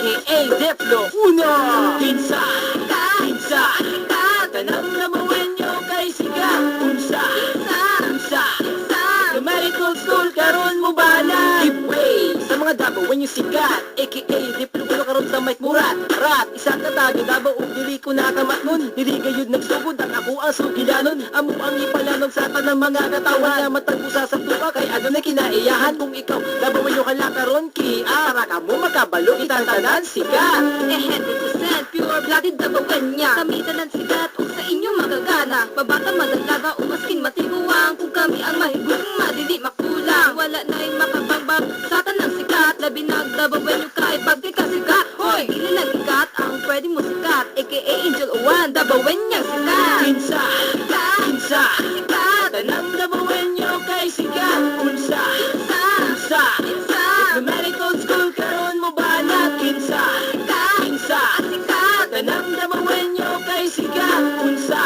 aka Diplo Uno. Kinsa, kinsa, tanang namuwen nyo kay siga. Unsa, sa medical school karon mo bala. Giveaway sa mga dabawan yung sikat, aka Diplo Uno karon sa mic murat. Rat, isang katagi dabaw o dili ko nakamatnon. Dili gayud nagsugod ang ako ang sugilanon. Amo ang ipalanog sa tanang mga katawan nga matagpusa sa tuwa kay ano na kinaiyahan kung ikaw dabawan yung kalakaron ki para ka mo makabalo itantanan sikat. 100% pure blooded dabawan niya. Kamitan ng sigat o sa inyo magagana. Mabata madalaga o maskin matiguang. Kung kami ang mahigong madili makulang. Wala na yung makabangbang sa tanang sikat. Labi nagdabawan nyo kay bagay ka sikat. Hoy, dili lang ikat ang pwede mo sikat. Aka Angel Owan, dabawan niya sikat. Kinsa, kinsa, tanang dabawan nyo kay sikat. Unsa, Sa sa medical school karon mo bala. Kinsa, kinsa, tanang dabawan nyo kay sikat. Unsa,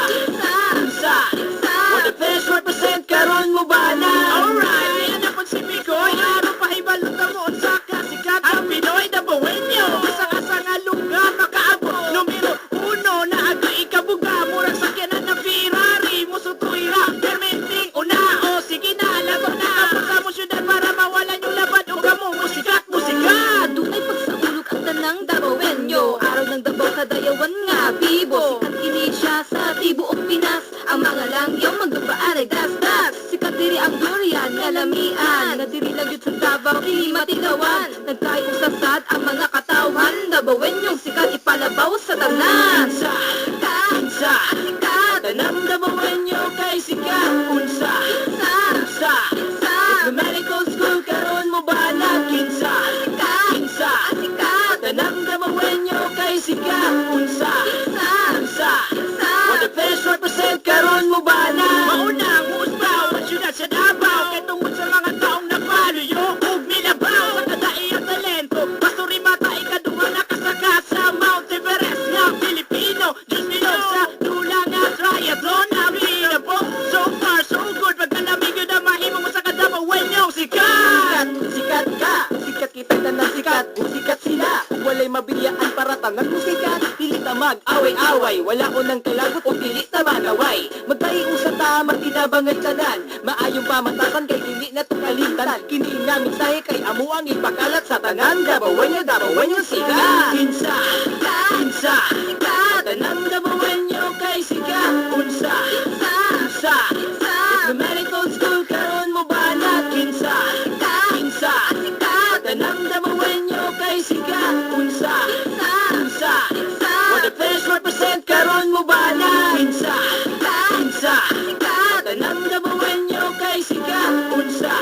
what the best represent karon mo bala. Alright, yan na po si Mikoy. Araw pahibalot na mo sa kasikat. Ang Pinoy dabawan nyo. Asa nga lugar makaabot. Numero 1 na aga ikabuga. Murag sakyanan na Ferrari. Musutuira, permenting una. O sige na, lagot na. Kapag sa mo syudad para mawalan yung labad. O kamo, musikat, musikat. Dunay pagsaulog ang tanang dabawen nyo. Araw ng dabaw kadayawan nga bibo. Sikat kini siya sa tibuok Pinas. Ang mga langyong magdubaan ay das-das. Sikat diri ang durian nga lamian. Nga diri lang yun sa Davao di matilawan. Nagkayusasad ang mga katawan. Dabawen yung sikat ipalabaw sa tanan. Kinsa, kinsa, tanang dabawan nyo kay sikat. Unsa, Sa the medical school karon mo bala. Kinsa, kinsa, tanang dabawen nyo kay sikat. Unsa, what the best represent karon mo bala. Maunang musbaw ang syudad sa Davao. Kay tungod sa mga taong napaluyo ug nilabaw sa kadaiyang talento. Pastori mata ikaduha nakasaka sa Mount Everest nga Pilipino. Diyos nilog sa tula nga triathlon. Unbeatable, so far so good. Pagkalamig yun na mahimo mo sa kadabawan nyo sikat. Sikat ka, sikat kita na sikat. Kung sikat sila, walay mabiyaan para tangan mo sikat. Pilit na mag-away-away, wala ko ng kalagot o pilit na manaway. Magkaiusa ta, magkinabangay tanan. Maayong pamatasan kay dili na tukalitan. Kini nga mensahe kay amo ang ipakalat sa tanan. Dabawan nyo sikat. Kinsa, kinsa, tanang dabawan nyo kay sikat. Unsa, the medical school karon mo bala. Kinsa, kinsa, tanang dabawan nyo kay sikat. Unsa, what the best represent karon mo bala. Kinsa, kinsa, tanang dabawan nyo kay sikat. Unsa,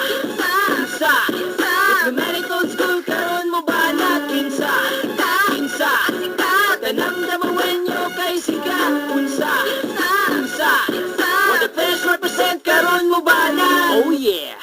the medical school karon mo bala. Kinsa, kinsa, tanang dabawan nyo kay sikat. Unsa, what the best represent karon mo bala. Oh yeah.